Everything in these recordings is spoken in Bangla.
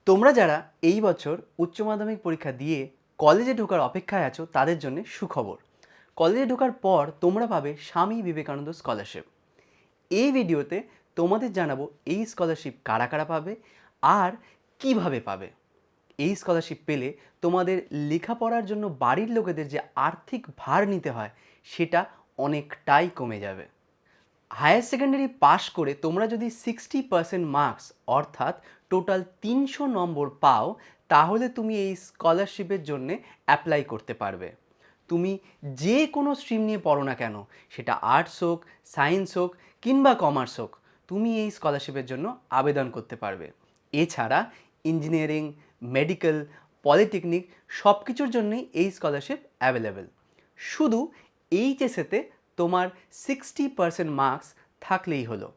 তোমরা যারা এই বছর উচ্চ মাধ্যমিক পরীক্ষা দিয়ে কলেজে ঢোকার অপেক্ষায় আছো তাদের জন্য সুখবর। কলেজে ঢোকার পর তোমরা পাবে স্বামী বিবেকানন্দ স্কলারশিপ। এই ভিডিওতে তোমাদের জানাবো এই স্কলারশিপ কারা কারা পাবে আর কিভাবে পাবে। এই স্কলারশিপ পেলে তোমাদের লেখাপড়ার জন্য বাড়ির লোকেদের যে আর্থিক ভার নিতে হয় সেটা অনেকটাই কমে যাবে। হায়ার সেকেন্ডারি পাশ করে তোমরা যদি 60% মার্কস অর্থাৎ টোটাল 300 নম্বর পাও তাহলে তুমি এই স্কলারশিপের জন্যে অ্যাপ্লাই করতে পারবে। তুমি যে কোনো স্ট্রিম নিয়ে পড়ো না কেন, সেটা আর্টস হোক, সায়েন্স হোক কিংবা কমার্স হোক, তুমি এই স্কলারশিপের জন্য আবেদন করতে পারবে। এছাড়া ইঞ্জিনিয়ারিং, মেডিকেল, পলিটেকনিক সব কিছুর জন্যই এই স্কলারশিপ অ্যাভেলেবেল। শুধু এইচএসেতে তোমার 60% মার্কস থাকলেই হলো।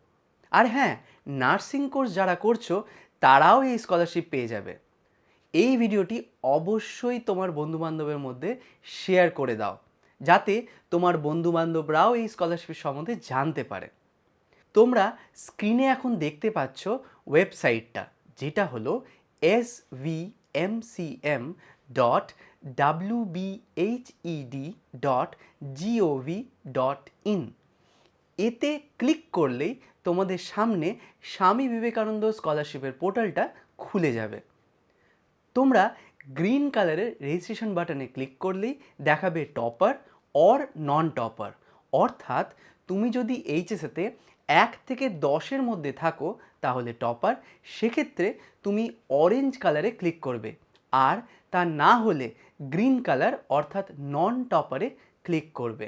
আর হ্যাঁ, নার্সিং কোর্স যারা করছো তারাও এই স্কলারশিপ পেয়ে যাবে। এই ভিডিওটি অবশ্যই তোমার বন্ধুবান্ধবের মধ্যে শেয়ার করে দাও, যাতে তোমার বন্ধুবান্ধবরাও এই স্কলারশিপের সম্বন্ধে জানতে পারে। তোমরা স্ক্রিনে এখন দেখতে পাচ্ছ ওয়েবসাইটটা, যেটা হলো svmcm.wbhed.gov.in। এতে ক্লিক করলেই তোমাদের সামনে স্বামী বিবেকানন্দ স্কলারশিপের পোর্টালটা খুলে যাবে। তোমরা গ্রিন কালারের রেজিস্ট্রেশন বাটনে ক্লিক করলেই দেখাবে টপার অর নন টপার, অর্থাৎ তুমি যদি এইচএসেতে 1 থেকে 10-এর মধ্যে থাকো তাহলে টপার, সেক্ষেত্রে তুমি অরেঞ্জ কালারে ক্লিক করবে, আর তা না হলে গ্রিন কালার অর্থাৎ নন টপারে ক্লিক করবে।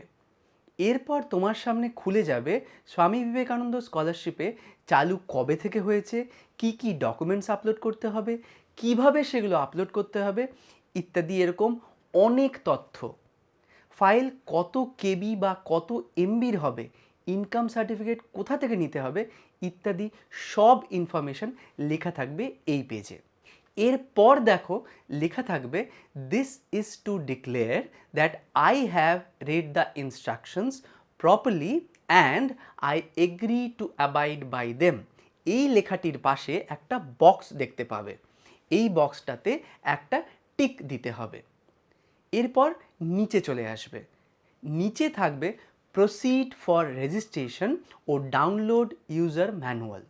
এরপর তোমার সামনে খুলে যাবে স্বামী বিবেকানন্দ স্কলারশিপে চালু কবে থেকে হয়েছে, কি কি ডকুমেন্টস আপলোড করতে হবে, কিভাবে সেগুলো আপলোড করতে হবে ইত্যাদি, এরকম অনেক তথ্য। ফাইল কত কেবি বা কত এমবির হবে, ইনকাম সার্টিফিকেট কোথা থেকে নিতে হবে ইত্যাদি সব ইনফরমেশন লেখা থাকবে এই পেজে। এরপর দেখো লেখা থাকবে this is to declare that I have read the instructions properly and I agree to abide by them. এই লেখাটির পাশে একটা বক্স দেখতে পাবে, এই বক্সটাতে একটা টিক দিতে হবে। এরপর নিচে চলে আসবে, নিচে থাকবে প্রসিড ফর রেজিস্ট্রেশন ও ডাউনলোড ইউজার ম্যানুয়াল।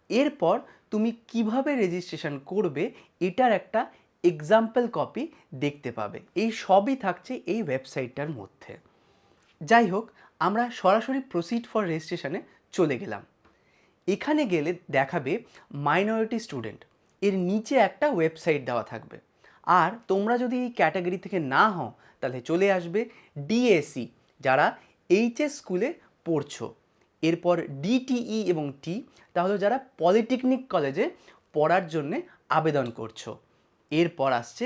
এরপর তুমি কিভাবে রেজিস্ট্রেশন করবে এটার একটা এক্সাম্পল কপি দেখতে পাবে। এই সবই থাকছে এই ওয়েবসাইটটার মধ্যে। যাই হোক, আমরা সরাসরি প্রসিড ফর রেজিস্ট্রেশনে চলে গেলাম। এখানে গেলে দেখাবে মাইনরিটি স্টুডেন্ট, এর নিচে একটা ওয়েবসাইট দেওয়া থাকবে। আর তোমরা যদি এই ক্যাটাগরি থেকে না হও তাহলে চলে আসবে ডিএসি, যারা এইচএস স্কুলে পড়ছো। এরপর ডিটিই এবং টি, তাহলে যারা পলিটেকনিক কলেজে পড়ার জন্যে আবেদন করছো। এরপর আসছে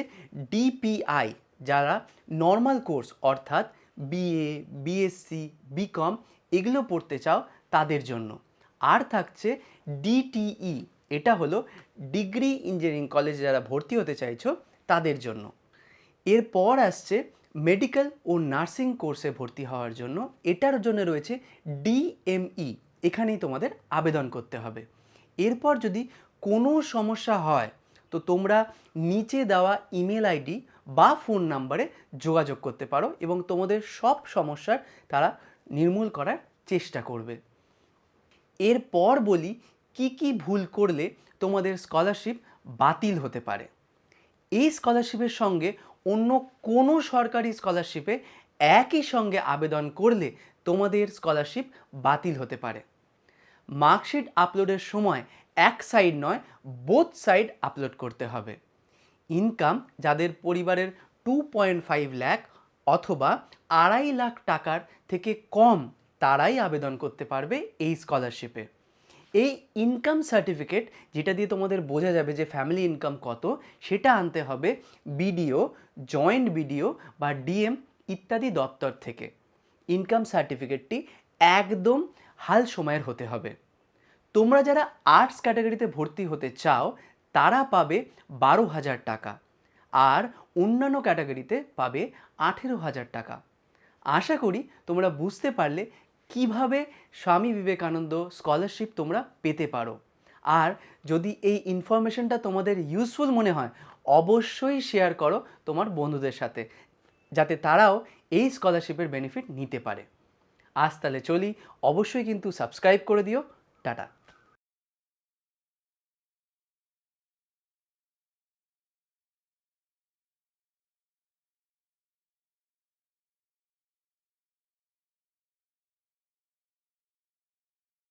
ডিপিআই, যারা নর্মাল কোর্স অর্থাৎ বিএ, বিএসসি, বিকম এগুলো পড়তে চাও তাদের জন্য। আর থাকছে ডিটিই, এটা হলো ডিগ্রি ইঞ্জিনিয়ারিং কলেজে যারা ভর্তি হতে চাইছো তাদের জন্য। এরপর আসছে মেডিকেল ও নার্সিং কোর্সে ভর্তি হওয়ার জন্য, এটার জন্য রয়েছে ডিএমই, এখানেই তোমাদের আবেদন করতে হবে। এরপর যদি কোনো সমস্যা হয় তো তোমরা নিচে দেওয়া ইমেল আইডি বা ফোন নাম্বারে যোগাযোগ করতে পারো এবং তোমাদের সব সমস্যার তারা নির্মূল করার চেষ্টা করবে। এরপর বলি কি কি ভুল করলে তোমাদের স্কলারশিপ বাতিল হতে পারে। এই স্কলারশিপের সঙ্গে অন্য কোনো সরকারি স্কলারশিপে একই সঙ্গে আবেদন করলে তোমাদের স্কলারশিপ বাতিল হতে পারে। মার্কশিট আপলোডের সময় এক সাইড নয়, বোথ সাইড আপলোড করতে হবে। ইনকাম যাদের পরিবারের 2.5 লাখ অথবা 2.5 লাখ টাকার থেকে কম, তারাই আবেদন করতে পারবে এই স্কলারশিপে। এই ইনকাম সার্টিফিকেট, যেটা দিয়ে তোমাদের বোঝা যাবে যে ফ্যামিলি ইনকাম কত, সেটা আনতে হবে বিডিও, জয়েন্ট বিডিও বা ডিএম ইত্যাদি দপ্তর থেকে। ইনকাম সার্টিফিকেটটি একদম হাল সময়ের হতে হবে। তোমরা যারা আর্টস ক্যাটাগরিতে ভর্তি হতে চাও তারা পাবে 12,000 টাকা, আর অন্যান্য ক্যাটাগরিতে পাবে 18,000 টাকা। আশা করি তোমরা বুঝতে পারলে কিভাবে স্বামী বিবেকানন্দ স্কলারশিপ তোমরা পেতে পারো। আর যদি এই ইনফরমেশনটা তোমাদের ইউজফুল মনে হয় অবশ্যই শেয়ার করো তোমার বন্ধুদের সাথে, যাতে তারাও এই স্কলারশিপের বেনিফিট নিতে পারে। আজ তাহলে চলি, অবশ্যই কিন্তু সাবস্ক্রাইব করে দিও। টাটা।